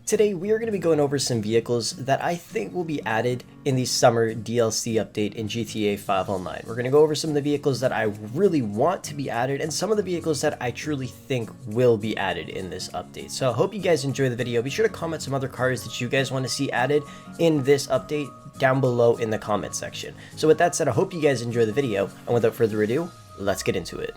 Today we are going to be going over some vehicles that I think will be added in the summer DLC update in GTA 5 Online. We're going to go over some of the vehicles that I really want to be added and some of the vehicles that I truly think will be added in this update. So I hope you guys enjoy the video. Be sure to comment some other cars that you guys want to see added in this update down below in the comment section. So with that said, I hope you guys enjoy the video, and without further ado, let's get into it.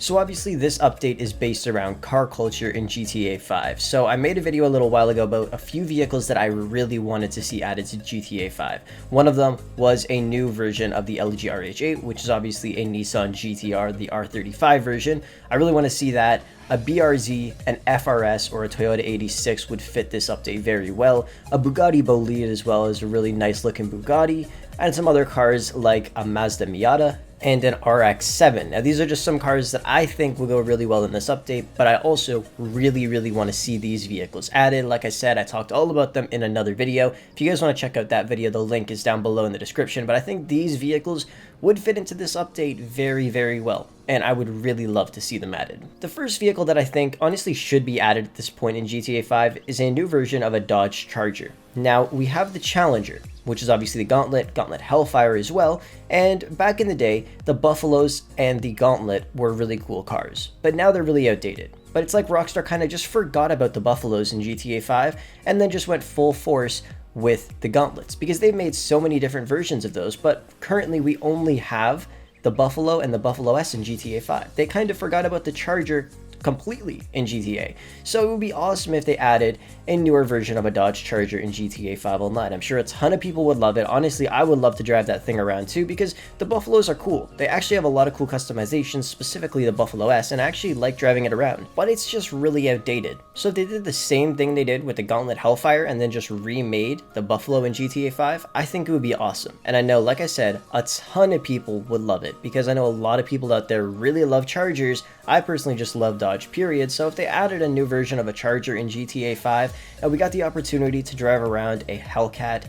So obviously this update is based around car culture in GTA 5. So I made a video a little while ago about a few vehicles that I really wanted to see added to GTA 5. One of them was a new version of the LG RH8, which is obviously a Nissan GTR, the R35 version. I really want to see that. A BRZ, an FRS, or a Toyota 86 would fit this update very well. A Bugatti Bolide as well is a really nice looking Bugatti, and some other cars like a Mazda Miata and an RX-7. Now these are just some cars that I think will go really well in this update, but I also really want to see these vehicles added. Like I said, I talked all about them in another video. If you guys want to check out that video, the link is down below in the description, but I think these vehicles would fit into this update very well, and I would really love to see them added. The first vehicle that I think honestly should be added at this point in GTA 5 is a new version of a Dodge Charger. Now we have the Challenger, which is obviously the Gauntlet Hellfire as well, and back in the day, the Buffaloes and the Gauntlet were really cool cars, but now they're really outdated. But it's like Rockstar kind of just forgot about the Buffaloes in GTA 5 and then just went full force with the Gauntlets, because they've made so many different versions of those, but currently we only have the Buffalo and the Buffalo S in GTA 5. They kind of forgot about the Charger completely in GTA. So it would be awesome if they added a newer version of a Dodge Charger in GTA 5 Online. I'm sure a ton of people would love it. Honestly, I would love to drive that thing around too, because the Buffaloes are cool. They actually have a lot of cool customizations, specifically the Buffalo S, and I actually like driving it around, but it's just really outdated. So if they did the same thing they did with the Gauntlet Hellfire and then just remade the Buffalo in GTA 5, I think it would be awesome. And I know, like I said, a ton of people would love it, because I know a lot of people out there really love Chargers. I personally just love Dodge, period. So if they added a new version of a Charger in GTA 5 and we got the opportunity to drive around a Hellcat,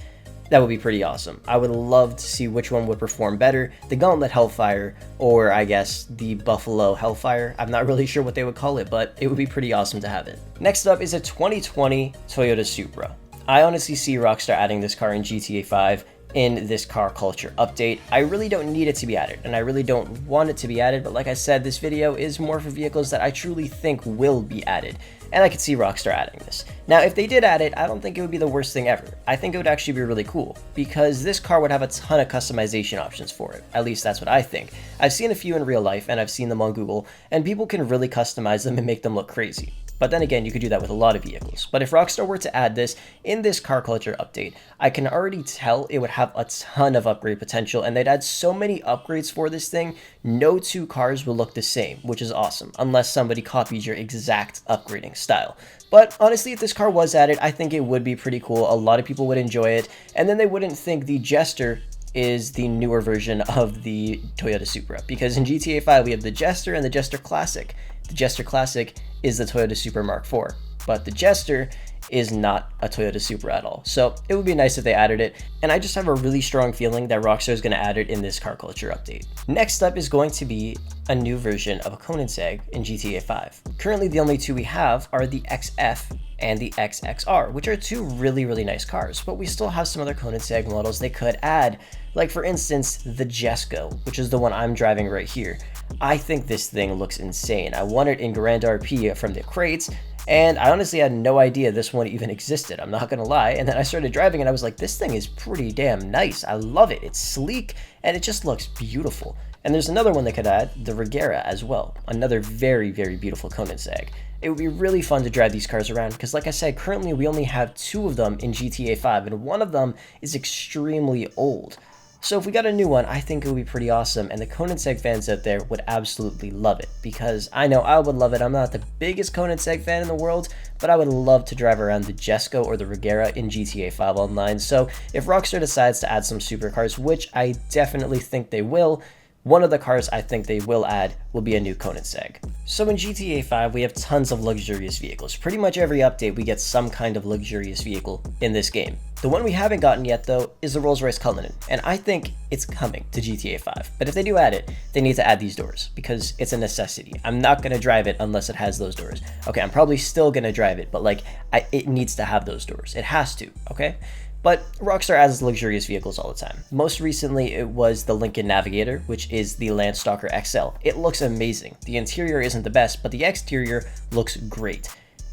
that would be pretty awesome. I would love to see which one would perform better, the Gauntlet Hellfire or I guess the Buffalo Hellfire. I'm not really sure what they would call it, but it would be pretty awesome to have it. Next up is a 2020 Toyota Supra. I honestly see Rockstar adding this car in GTA 5 in this car culture update. I really don't need it to be added, and I really don't want it to be added, but like I said, this video is more for vehicles that I truly think will be added, and I could see Rockstar adding this. Now, if they did add it, I don't think it would be the worst thing ever. I think it would actually be really cool, because this car would have a ton of customization options for it. At least that's what I think. I've seen a few in real life, and I've seen them on Google, and people can really customize them and make them look crazy. But then again, you could do that with a lot of vehicles. But if Rockstar were to add this in this car culture update, I can already tell it would have a ton of upgrade potential, and they'd add so many upgrades for this thing, no two cars will look the same, which is awesome, unless somebody copies your exact upgrading style. But honestly, if this car was added, I think it would be pretty cool. A lot of people would enjoy it, and then they wouldn't think the Jester is the newer version of the Toyota Supra, because in GTA 5 we have the Jester and the Jester Classic. The Jester Classic is the Toyota Supra Mark IV, but the Jester is not a Toyota Supra at all. So it would be nice if they added it, and I just have a really strong feeling that Rockstar is going to add it in this car culture update. Next up is going to be a new version of a Koenigsegg in GTA 5. Currently the only two we have are the XF and the XXR, which are two really nice cars, but we still have some other Koenigsegg models they could add, like for instance the Jesko, which is the one I'm driving right here. I think this thing looks insane. I won it in Grand RP from the crates, and I honestly had no idea this one even existed, I'm not gonna lie, and then I started driving and I was like, this thing is pretty damn nice. I love it. It's sleek and it just looks beautiful. And there's another one they could add, the Regera as well, another very beautiful Koenigsegg. It would be really fun to drive these cars around, because like I said, currently we only have two of them in GTA 5, and one of them is extremely old. So if we got a new one, I think it would be pretty awesome, and the Koenigsegg fans out there would absolutely love it, because I know I would love it. I'm not the biggest Koenigsegg fan in the world, but I would love to drive around the Jesko or the Regera in GTA 5 Online. So if Rockstar decides to add some supercars, which I definitely think they will, one of the cars I think they will add will be a new Koenigsegg. So in GTA 5, we have tons of luxurious vehicles. Pretty much every update, we get some kind of luxurious vehicle in this game. The one we haven't gotten yet, though, is the Rolls-Royce Cullinan, and I think it's coming to GTA 5. But if they do add it, they need to add these doors, because it's a necessity. I'm not going to drive it unless it has those doors. Okay, I'm probably still going to drive it, but like, it needs to have those doors. It has to, okay? But Rockstar adds luxurious vehicles all the time. Most recently, it was the Lincoln Navigator, which is the Landstalker XL. It looks amazing. The interior isn't the best, but the exterior looks great.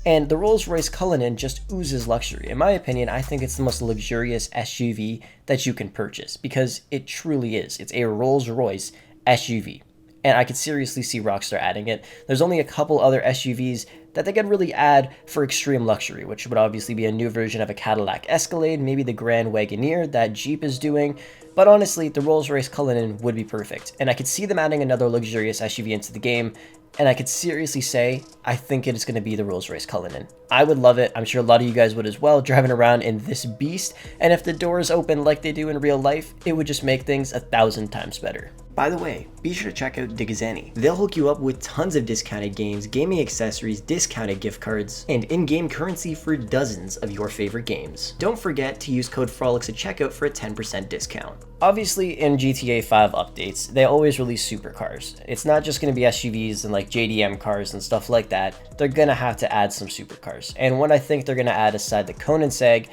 And the Rolls-Royce Cullinan just oozes luxury. In my opinion, I think it's the most luxurious SUV that you can purchase, because it truly is. It's a Rolls-Royce SUV. And I could seriously see Rockstar adding it. There's only a couple other SUVs that they could really add for extreme luxury, which would obviously be a new version of a Cadillac Escalade, maybe the Grand Wagoneer that Jeep is doing. But honestly, the Rolls-Royce Cullinan would be perfect. And I could see them adding another luxurious SUV into the game, and I could seriously say, I think it is going to be the Rolls-Royce Cullinan. I would love it. I'm sure a lot of you guys would as well, driving around in this beast. And if the doors open like they do in real life, it would just make things 1,000 times better. By the way, be sure to check out DigiZani. They'll hook you up with tons of discounted games, gaming accessories, discounted gift cards, and in-game currency for dozens of your favorite games. Don't forget to use code Frolics at checkout for a 10% discount. Obviously, in GTA 5 updates, they always release supercars. It's not just going to be SUVs and like JDM cars and stuff like that. They're going to have to add some supercars. And what I think they're going to add aside the Koenigsegg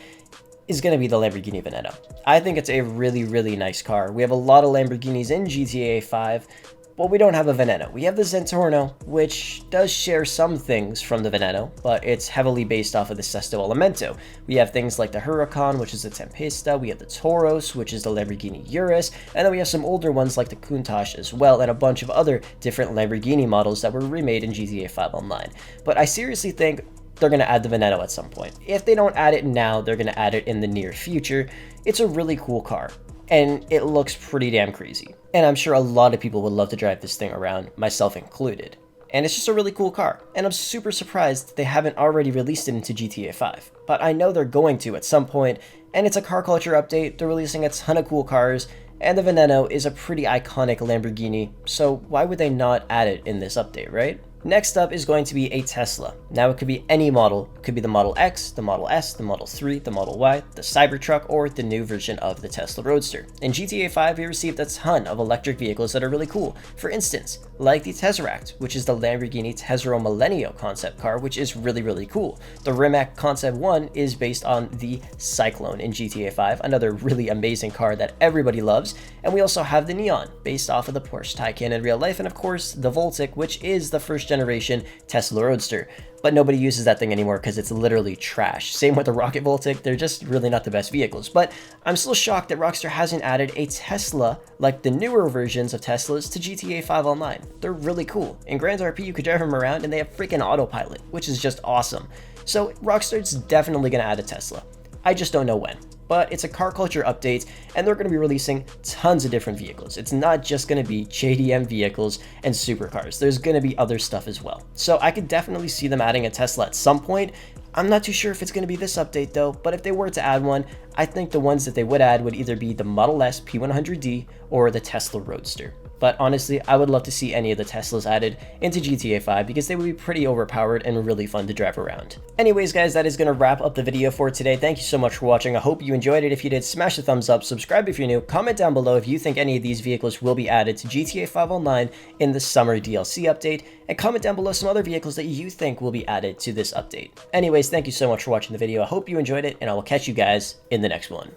is going to be the Lamborghini Veneto. I think it's a really, really nice car. We have a lot of Lamborghinis in GTA 5, but we don't have a Veneto. We have the Zentorno, which does share some things from the Veneto, but it's heavily based off of the Sesto Elemento. We have things like the Huracan, which is the Tempesta. We have the Tauros, which is the Lamborghini Urus, and then we have some older ones like the Countach as well, and a bunch of other different Lamborghini models that were remade in GTA 5 Online. But I seriously think they're going to add the Veneto at some point. If they don't add it now, they're going to add it in the near future. It's a really cool car, and it looks pretty damn crazy. And I'm sure a lot of people would love to drive this thing around, myself included. And it's just a really cool car, and I'm super surprised they haven't already released it into GTA 5. But I know they're going to at some point, and it's a car culture update. They're releasing a ton of cool cars, and the Veneto is a pretty iconic Lamborghini, so why would they not add it in this update, right? Next up is going to be a Tesla. Now it could be any model. It could be the Model X, the Model S, the Model 3, the Model Y, the Cybertruck, or the new version of the Tesla Roadster. In GTA 5, we received a ton of electric vehicles that are really cool. For instance, like the Tesseract, which is the Lamborghini Tesoro Millennio concept car, which is really, really cool. The Rimac Concept 1 is based on the Cyclone in GTA 5, another really amazing car that everybody loves. And we also have the Neon, based off of the Porsche Taycan in real life, and of course, the Voltic, which is the first generation Tesla Roadster. But nobody uses that thing anymore because it's literally trash. Same with the Rocket Voltic, they're just really not the best vehicles. But I'm still shocked that Rockstar hasn't added a Tesla like the newer versions of Teslas to GTA 5 Online. They're really cool. In Grand RP, you could drive them around and they have freaking autopilot, which is just awesome. So Rockstar's definitely going to add a Tesla. I just don't know when. But it's a car culture update, and they're going to be releasing tons of different vehicles. It's not just going to be JDM vehicles and supercars. There's going to be other stuff as well. So I could definitely see them adding a Tesla at some point. I'm not too sure if it's going to be this update though, but if they were to add one, I think the ones that they would add would either be the Model S P100D or the Tesla Roadster. But honestly, I would love to see any of the Teslas added into GTA 5 because they would be pretty overpowered and really fun to drive around. Anyways, guys, that is going to wrap up the video for today. Thank you so much for watching. I hope you enjoyed it. If you did, smash the thumbs up, subscribe if you're new, comment down below if you think any of these vehicles will be added to GTA 5 Online in the summer DLC update, and comment down below some other vehicles that you think will be added to this update. Anyways, thank you so much for watching the video. I hope you enjoyed it, and I will catch you guys in the next one.